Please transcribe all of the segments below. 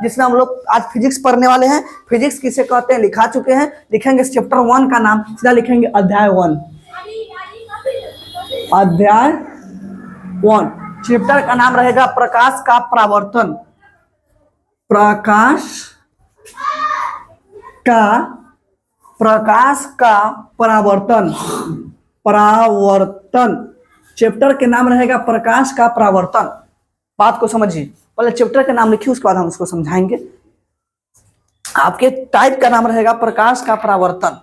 जिसमें हम लोग आज फिजिक्स पढ़ने वाले हैं। फिजिक्स किसे कहते हैं लिखा चुके हैं, लिखेंगे चैप्टर 1 का नाम, सीधा लिखेंगे अध्याय 1। अध्याय 1 चैप्टर का नाम रहेगा प्रकाश का परावर्तन। प्रकाश का परावर्तन, चैप्टर के नाम रहेगा प्रकाश का परावर्तन। बात को समझिए, पहले चैप्टर का नाम लिखिए, उसके बाद हम उसको समझाएंगे। आपके टाइप का नाम रहेगा प्रकाश का परावर्तन।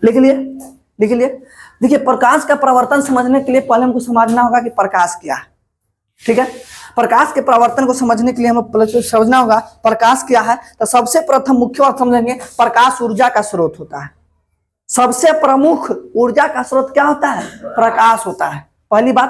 लिख लिए। देखिए, प्रकाश का परावर्तन समझने के लिए पहले हमको समझना होगा कि प्रकाश क्या है। ठीक है, प्रकाश के परावर्तन को समझने के लिए हमें पहले समझना होगा प्रकाश क्या है। तो सबसे प्रथम मुख्य बात समझेंगे, प्रकाश ऊर्जा का स्रोत होता है। सबसे प्रमुख ऊर्जा का स्रोत क्या होता है? प्रकाश होता है। पहली बात,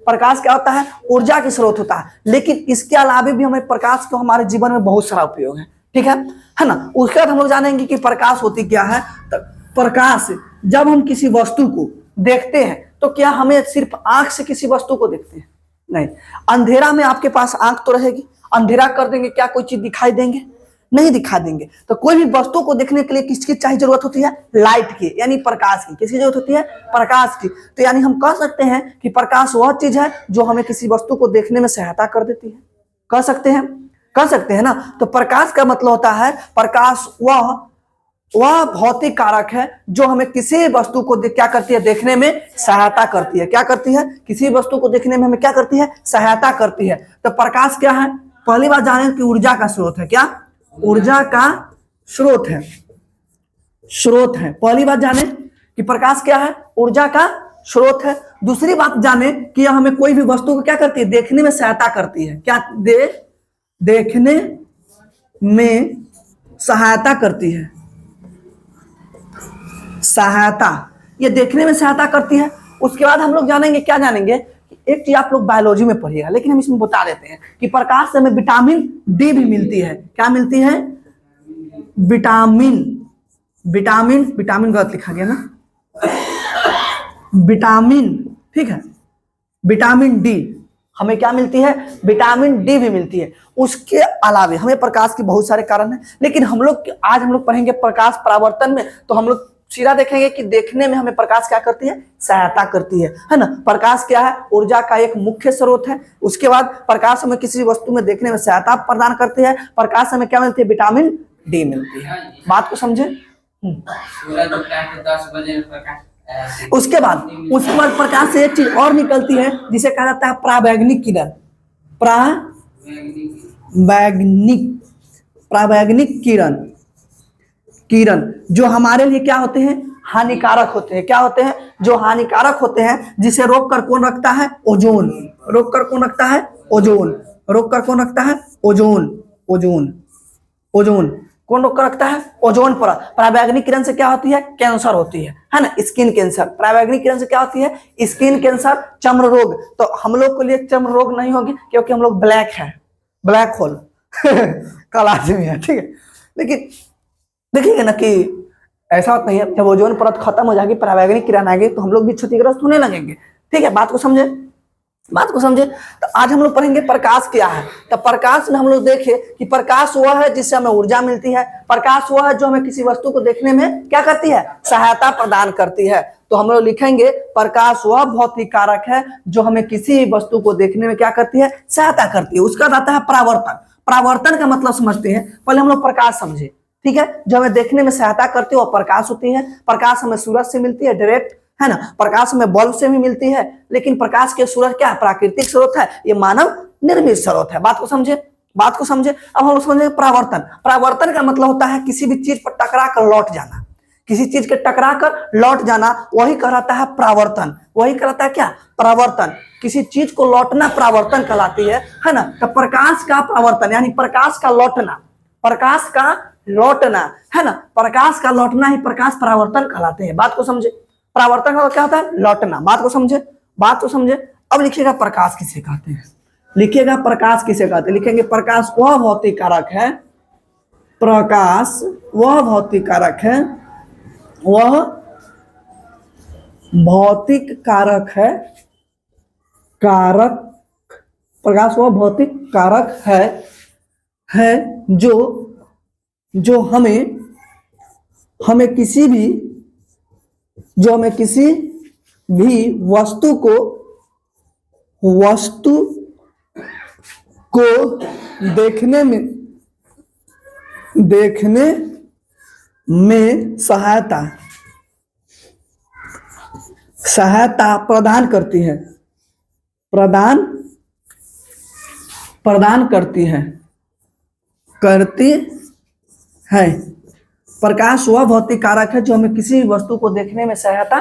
प्रकाश क्या होता है? ऊर्जा के स्रोत होता है। लेकिन इसके अलावा भी हमें प्रकाश को हमारे जीवन में बहुत सारा उपयोग है। ठीक है ना। उसके बाद हम लोग जानेंगे कि प्रकाश होती क्या है। तो प्रकाश, जब हम किसी वस्तु को देखते हैं तो क्या हमें सिर्फ आंख से किसी वस्तु को देखते हैं? नहीं। अंधेरा में आपके पास आंख तो रहेगी, अंधेरा कर देंगे, क्या कोई चीज दिखाई देंगे? नहीं दिखा देंगे। तो कोई भी वस्तु को देखने के लिए किसकी चाहिए जरूरत होती है? लाइट की, यानी प्रकाश की। किसकी जरूरत होती है? प्रकाश की। तो यानी हम कह सकते हैं कि प्रकाश वह चीज है जो हमें किसी वस्तु को देखने में सहायता कर देती है। कह सकते हैं ना। तो प्रकाश का मतलब होता है, प्रकाश वह भौतिक कारक है जो हमें किसी वस्तु को क्या करती है? देखने में सहायता करती है। क्या करती है? किसी वस्तु को देखने में हमें क्या करती है? सहायता करती है। तो प्रकाश क्या है? पहली बात जाने कि ऊर्जा का स्रोत है। क्या? ऊर्जा का स्रोत है। पहली बात जाने कि प्रकाश क्या है? ऊर्जा का स्रोत है। दूसरी बात जाने कि यह हमें कोई भी वस्तु को क्या करती है? देखने में सहायता करती है। क्या? देखने में सहायता करती है। ये देखने में सहायता करती है। उसके बाद हम लोग जानेंगे, क्या जानेंगे? एक चीज आप लोग बायोलॉजी में पढ़िएगा, लेकिन हम इसमें बता देते हैं कि प्रकाश से हमें विटामिन डी भी मिलती है। क्या मिलती है? विटामिन गलत लिखा गया ना, विटामिन। ठीक है, विटामिन डी हमें क्या मिलती है? विटामिन डी भी मिलती है। उसके अलावे हमें प्रकाश के बहुत सारे कारण हैं, लेकिन आज हम लोग पढ़ेंगे प्रकाश परावर्तन में। तो हम लोग सीधा देखेंगे कि देखने में हमें प्रकाश क्या करती है? सहायता करती है ना। प्रकाश क्या है? ऊर्जा का एक मुख्य स्रोत है। उसके बाद प्रकाश हमें किसी वस्तु में देखने में सहायता प्रदान करती है। प्रकाश हमें क्या मिलती है? विटामिन डी मिलती है। बात को समझे? उसके बाद प्रकाश से एक चीज और निकलती है जिसे कहा जाता है परावैंगनिक किरण। परावैंगनिक किरण जो हमारे लिए क्या होते हैं? हानिकारक होते हैं। क्या होते हैं? जो हानिकारक होते हैं, जिसे रोक कर कौन रखता है? ओजोन। रोक कर कौन रखता है? ओजोन। ओजोन कौन रोक कर रखता है? ओजोन परत। परावैंगनिक किरण से क्या होती है? कैंसर होती है ना, स्किन कैंसर। परावैंगनिक किरण से क्या होती है? स्किन कैंसर, चर्म रोग। तो हम लोग के लिए चर्म रोग नहीं होगी, क्योंकि हम लोग ब्लैक होल काला आदमी है। ठीक है, लेकिन देखिएगा ना कि ऐसा होता नहीं है। जब ओजोन परत खत्म हो जाएगी, परावैंगनिक किरण आएगी, तो हम लोग भी क्षतिग्रस्त होने लगेंगे। ठीक है, बात को समझे। तो आज हम लोग पढ़ेंगे प्रकाश क्या है। तो प्रकाश में हम लोग देखें कि प्रकाश वह है जिससे हमें ऊर्जा मिलती है। प्रकाश वह है जो हमें किसी वस्तु को देखने में क्या करती है? सहायता प्रदान करती है। तो हम लोग लिखेंगे प्रकाश वह भौतिक कारक है जो हमें किसी वस्तु को देखने में क्या करती है? सहायता करती है। उसका आता है परावर्तन। परावर्तन का मतलब समझते हैं। पहले हम लोग प्रकाश समझे। ठीक है, जो हमें देखने में सहायता करती है वो प्रकाश होती है। प्रकाश हमें सूरज से मिलती है डायरेक्ट, है ना। प्रकाश हमें बल्ब से भी मिलती है, लेकिन प्रकाश के स्रोत क्या है? प्राकृतिक स्रोत है, ये मानव निर्मित स्रोत है। बात को समझे। अब हम लोग समझेंगे परावर्तन। परावर्तन का मतलब होता है किसी भी चीज पर टकरा कर लौट जाना। किसी चीज के टकरा कर लौट जाना, वही कहलाता है परावर्तन। वही कहलाता है क्या? परावर्तन। किसी चीज को लौटना परावर्तन कहलाती है ना। तो प्रकाश का परावर्तन यानी प्रकाश का लौटना है ना। प्रकाश का लौटना ही प्रकाश परावर्तन कहलाते हैं। बात को समझे। परावर्तन का क्या होता है? लौटना। बात को समझे। अब लिखिएगा प्रकाश किसे कहते हैं। लिखिएगा प्रकाश किसे कहते हैं। लिखेंगे प्रकाश वह भौतिक कारक है। प्रकाश वह भौतिक कारक है। वह भौतिक कारक है। कारक प्रकाश वह भौतिक कारक है जो जो हमें हमें किसी भी जो हमें किसी भी वस्तु को देखने में सहायता प्रदान करती है, प्रदान करती है। प्रकाश वह भौतिक कारक है जो हमें किसी भी वस्तु को देखने में सहायता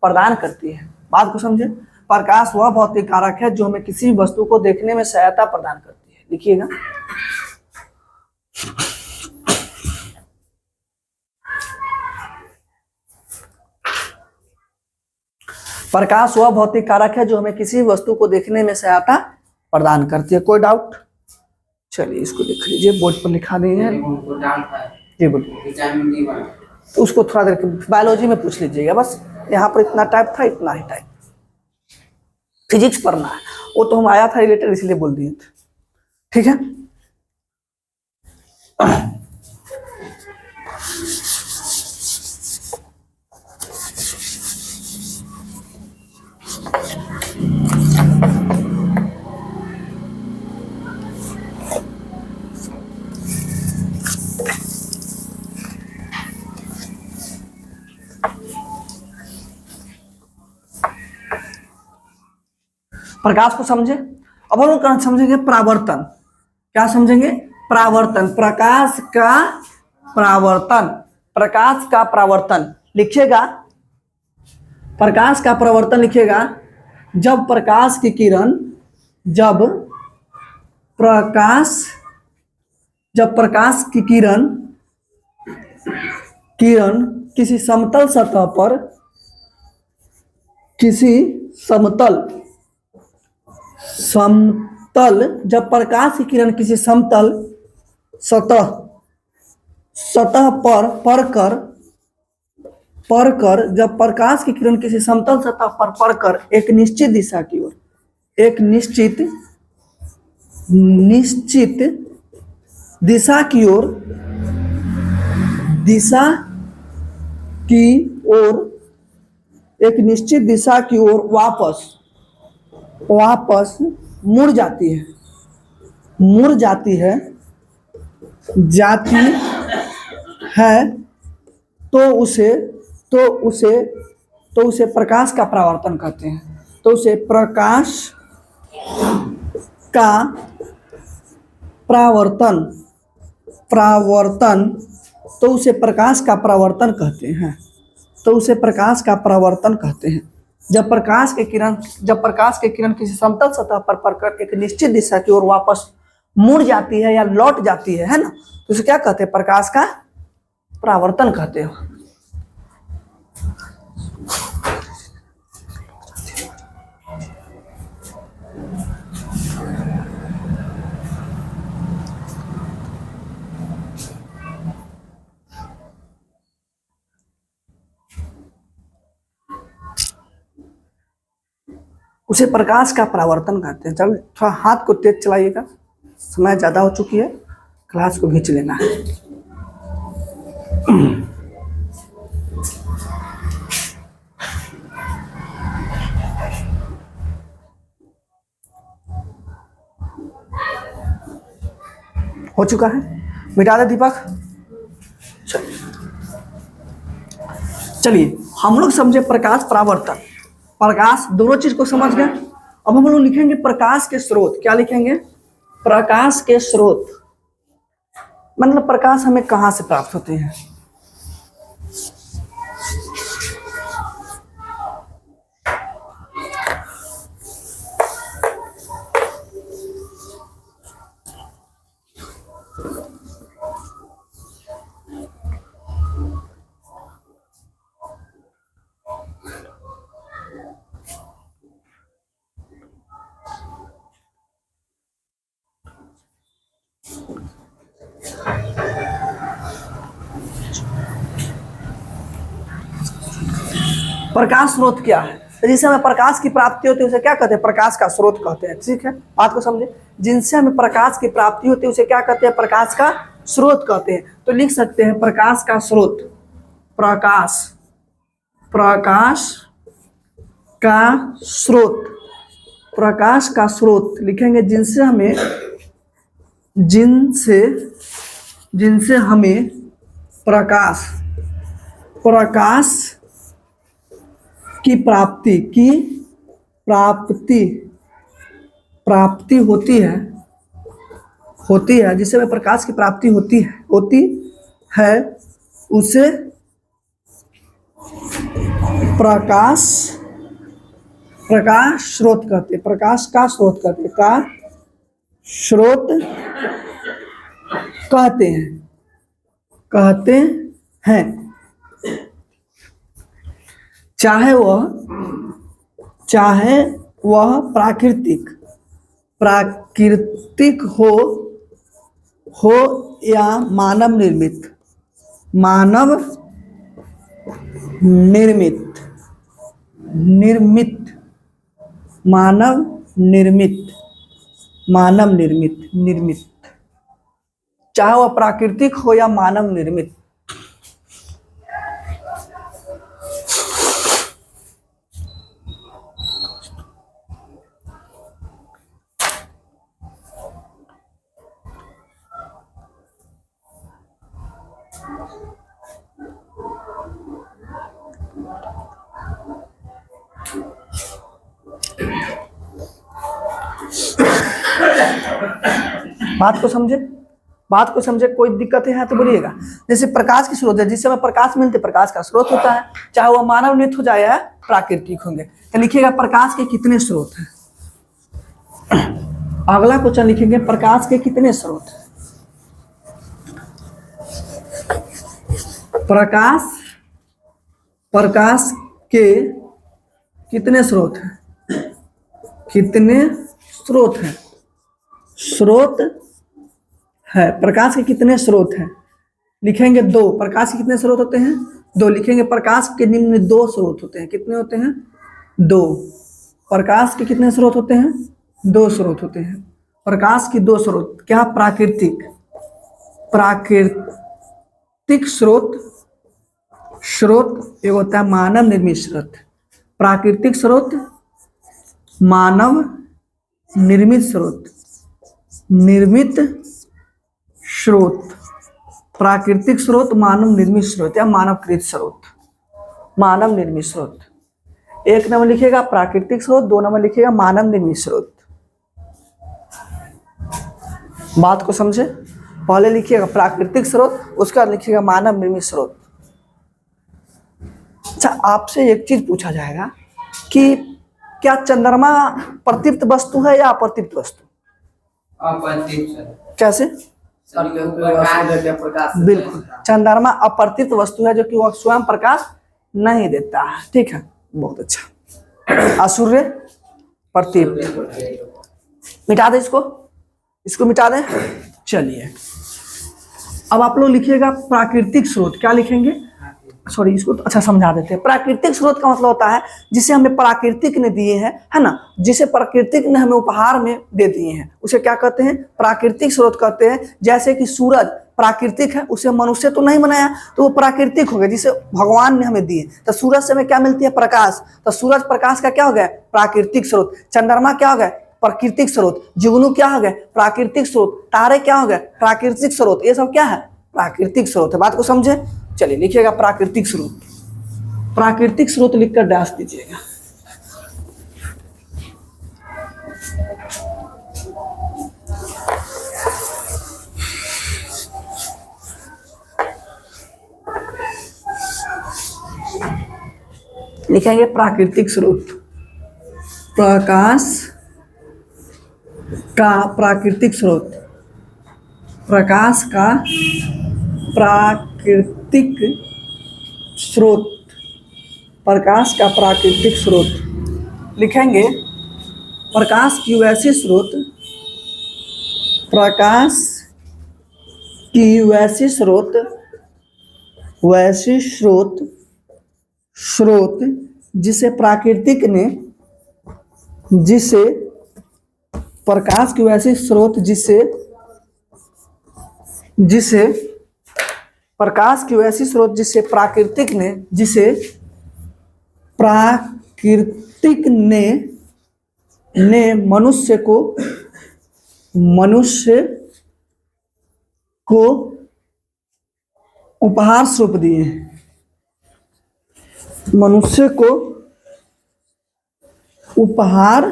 प्रदान करती है। बात को समझे, प्रकाश वह भौतिक कारक है जो हमें किसी भी वस्तु को देखने में सहायता प्रदान करती है। लिखिएगा, प्रकाश वह भौतिक कारक है जो हमें किसी भी वस्तु को देखने में सहायता प्रदान करती है। कोई डाउट? चलिए इसको लिख लीजिए, बोर्ड पर लिखा दीजिए। जी बोलिए। तो उसको थोड़ा देर बायोलॉजी में पूछ लीजिएगा, बस यहाँ पर इतना टाइप था, इतना ही टाइप। फिजिक्स पढ़ना है, वो तो हम आया था रिलेटेड इसलिए बोल दिए थे, ठीक है। प्रकाश को समझे। अब हम लोग समझेंगे परावर्तन। क्या समझेंगे? परावर्तन। प्रकाश का परावर्तन लिखिएगा। प्रकाश का परावर्तन लिखिएगा। जब प्रकाश की किरण किसी समतल सतह पर जब प्रकाश की किरण किसी समतल सतह पर पड़कर जब प्रकाश की किरण किसी समतल सतह पर पड़कर एक निश्चित दिशा की ओर वापस मुड़ जाती है तो उसे प्रकाश का परावर्तन कहते हैं। तो उसे प्रकाश का परावर्तन तो उसे प्रकाश का परावर्तन कहते हैं। जब प्रकाश के किरण किसी समतल सतह पर पड़कर एक निश्चित दिशा की ओर वापस मुड़ जाती है या लौट जाती है ना, तो उसे क्या कहते हैं? प्रकाश का परावर्तन कहते हो। उसे प्रकाश का परावर्तन कहते हैं। चल थोड़ा हाथ को तेज चलाइएगा, समय ज्यादा हो चुकी है, क्लास को खींच लेना है। हो चुका है, मिटा दे दीपक। चलिए हम लोग समझे प्रकाश परावर्तन, प्रकाश, दोनों चीज को समझ गए। अब हम लोग लिखेंगे प्रकाश के स्रोत। क्या लिखेंगे? प्रकाश के स्रोत, मतलब प्रकाश हमें कहां से प्राप्त होते हैं। प्रकाश स्रोत क्या है? तो जिससे हमें प्रकाश की प्राप्ति होती है उसे क्या कहते हैं? प्रकाश का स्रोत कहते हैं। ठीक है, बात को समझे। जिनसे हमें प्रकाश की प्राप्ति होती है उसे क्या कहते हैं? प्रकाश का स्रोत कहते हैं। तो लिख सकते हैं प्रकाश का स्रोत, प्रकाश का स्रोत, प्रकाश का स्रोत लिखेंगे जिनसे हमें प्रकाश की प्राप्ति होती है, जिससे हमें प्रकाश की प्राप्ति होती है उसे प्रकाश स्रोत कहते हैं। प्रकाश का स्रोत कहते हैं। चाहे वह प्राकृतिक हो या मानव निर्मित, चाहे वह प्राकृतिक हो या मानव निर्मित। बात को समझे। कोई दिक्कतें हैं तो बोलिएगा। जैसे प्रकाश की स्रोत है, जिससे हमें प्रकाश मिलते, प्रकाश का स्रोत होता है, चाहे वह मानव निर्मित हो जाए या प्राकृतिक होंगे। तो लिखिएगा प्रकाश के कितने स्रोत हैं। अगला क्वेश्चन लिखेंगे प्रकाश के कितने स्रोत हैं। प्रकाश के कितने स्रोत हैं? स्रोत है। प्रकाश के कितने स्रोत हैं? लिखेंगे 2। प्रकाश के कितने स्रोत होते हैं? 2 लिखेंगे। प्रकाश के निम्न 2 स्रोत होते हैं। कितने होते हैं? 2। प्रकाश के कितने स्रोत होते हैं? 2 स्रोत होते हैं। प्रकाश की 2 स्रोत क्या? प्राकृतिक स्रोत एक होता है मानव निर्मित स्रोत। प्राकृतिक स्रोत, मानव निर्मित स्रोत, प्राकृतिक स्रोत, मानव निर्मित स्रोत या मानवकृत स्रोत, मानव निर्मित स्रोत। 1 नंबर लिखिएगा प्राकृतिक स्रोत, 2 नंबर लिखिएगा मानव निर्मित स्रोत। बात को समझे। पहले लिखिएगा प्राकृतिक स्रोत, उसके बाद लिखिएगा मानव निर्मित स्रोत। अच्छा, आपसे एक चीज पूछा जाएगा कि क्या चंद्रमा प्रतिप्त वस्तु है या अप्रतिप्त वस्तु? कैसे? बिल्कुल, चंद्रमा अप्रतिप्त वस्तु है, जो कि वह स्वयं प्रकाश नहीं देता है। ठीक है, बहुत अच्छा। असूर्य प्रतिप्त, मिटा दे इसको मिटा दे। चलिए, अब आप लोग लिखिएगा प्राकृतिक स्रोत। क्या लिखेंगे? सॉरी, इसको तो अच्छा समझा देते हैं। प्राकृतिक स्रोत का मतलब होता है जिसे हमें प्राकृतिक ने दिए हैं, है ना, जिसे प्राकृतिक ने हमें उपहार में दे दिए हैं, उसे क्या कहते हैं? प्राकृतिक स्रोत कहते हैं। जैसे कि सूरज प्राकृतिक है, उसे मनुष्य तो नहीं बनाया, तो वो प्राकृतिक हो गया, जिसे भगवान ने हमें दिए। तो सूरज से हमें क्या मिलती है? प्रकाश। तो सूरज प्रकाश का क्या हो गया? प्राकृतिक स्रोत। चंद्रमा क्या हो गया? प्राकृतिक स्रोत। जुगनू क्या हो गया? प्राकृतिक स्रोत। तारे क्या हो गए? प्राकृतिक स्रोत। ये सब क्या है? प्राकृतिक स्रोत है। बात को समझे। चलिए, लिखिएगा प्राकृतिक स्रोत। प्राकृतिक स्रोत लिखकर डैश दीजिएगा। लिखेंगे प्राकृतिक स्रोत। प्रकाश का प्राकृतिक स्रोत, प्रकाश का प्राकृतिक स्रोत, प्रकाश का प्राकृतिक स्रोत। लिखेंगे प्रकाश की वैसी स्रोत, प्रकाश की वैसी स्रोत जिसे प्राकृतिक ने, जिसे प्रकाश की वैसी स्रोत, जिसे प्रकाश की वैसी स्रोत, जिसे प्राकृतिक ने मनुष्य को उपहार स्वरूप दिए। मनुष्य को उपहार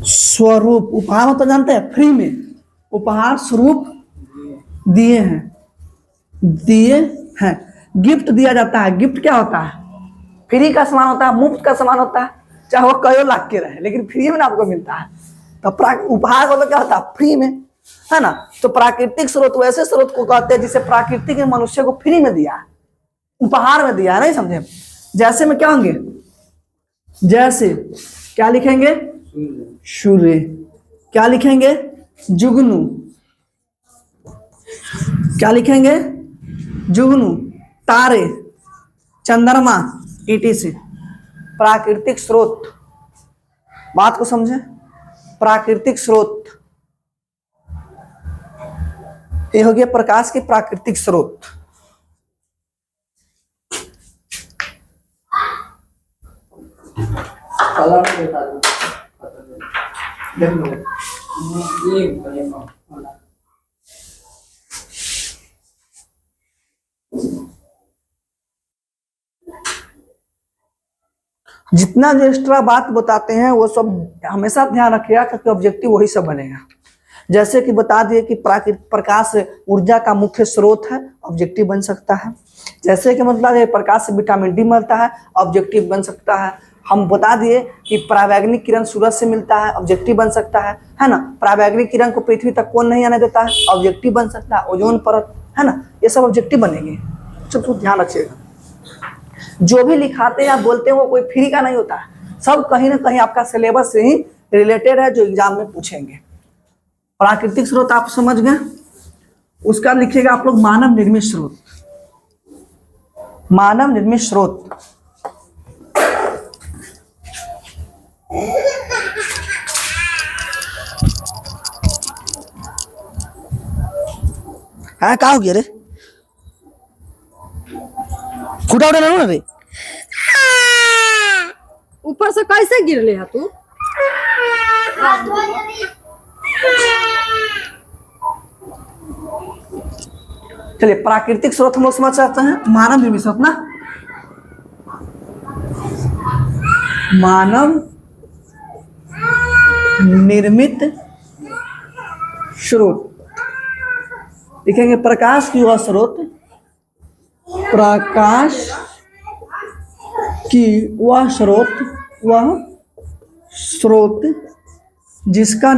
स्वरूप, उपहार मतलब जानते हैं फ्री में, उपहार स्वरूप दिए हैं। गिफ्ट दिया जाता है। गिफ्ट क्या होता है? फ्री का सामान होता है, मुफ्त का सामान होता है, चाहे वो कई लाख के रहे लेकिन फ्री में आपको मिलता है। तो उपहार मतलब क्या होता है? फ्री में, है ना। तो प्राकृतिक स्रोत वैसे स्रोत को कहते हैं जिसे प्राकृतिक ने मनुष्य को फ्री में दिया, उपहार में दिया, नहीं समझे? जैसे में क्या होंगे? जैसे क्या लिखेंगे? सूर्य। क्या लिखेंगे? जुगनू। क्या लिखेंगे? जुगनू। तारे, चंद्रमा, ETC। प्राकृतिक स्रोत, बात को समझे? प्राकृतिक स्रोत, ये हो गया प्रकाश के प्राकृतिक स्रोत। जितना जो एक्स्ट्रा बात बताते हैं वो सब हमेशा ध्यान रखिएगा, क्योंकि ऑब्जेक्टिव वही सब बनेगा। जैसे कि बता दिए कि प्रकाश ऊर्जा का मुख्य स्रोत है, ऑब्जेक्टिव बन सकता है। जैसे कि मतलब ये प्रकाश से विटामिन डी मिलता है, ऑब्जेक्टिव बन सकता है। हम बता दिए कि परावैंगनिक किरण सूरज से मिलता है, ऑब्जेक्टिव बन सकता है ना। परावैंगनिक किरण को पृथ्वी तक कौन नहीं आने देता है? ऑब्जेक्टिव बन सकता है, ओजोन परत, है ना। ये सब ऑब्जेक्टिव बनेंगे, सब ध्यान रखिएगा। जो भी लिखाते या बोलते हैं वो कोई फ्री का नहीं होता है, सब कहीं ना कहीं आपका सिलेबस से ही रिलेटेड है, जो एग्जाम में पूछेंगे। प्राकृतिक स्रोत आप समझ गए। उसका लिखिएगा आप लोग मानव निर्मित स्रोत। मानव निर्मित स्रोत, हाँ क्या हो गया रे? फुटा उड़ा ना रे? ऊपर से कैसे गिर ले तू? चलिए प्राकृतिक स्रोत हम लोग समझ सकते हैं। मानव निर्मित स्रोत ना, मानव निर्मित स्रोत लिखेंगे। प्रकाश की वह स्रोत, प्रकाश की वह स्रोत जिसका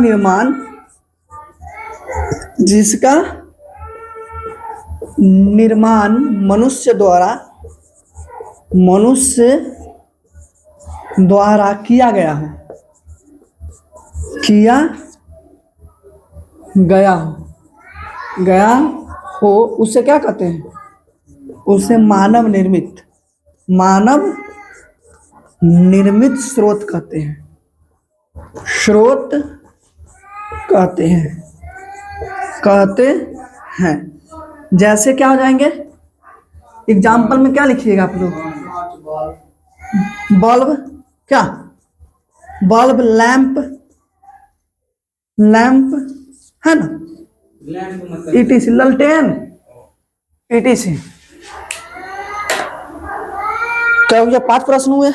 निर्माण मनुष्य द्वारा किया गया हो, उसे क्या कहते हैं? उसे मानव निर्मित स्रोत कहते हैं। जैसे क्या हो जाएंगे? एग्जाम्पल में क्या लिखिएगा आप लोग? बल्ब, क्या बल्ब, लैंप है ना, ETC, ललटेन, ETC। क्या हो गया? 5 प्रश्न हुए।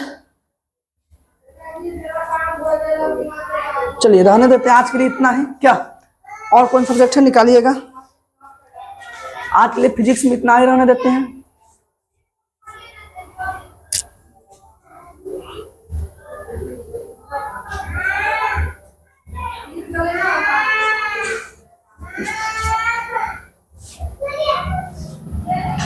चलिए रहने देते हैं, आज के लिए इतना ही। क्या और कौन सब्जेक्ट है निकालिएगा? आज के लिए फिजिक्स में इतना ही रहने देते हैं।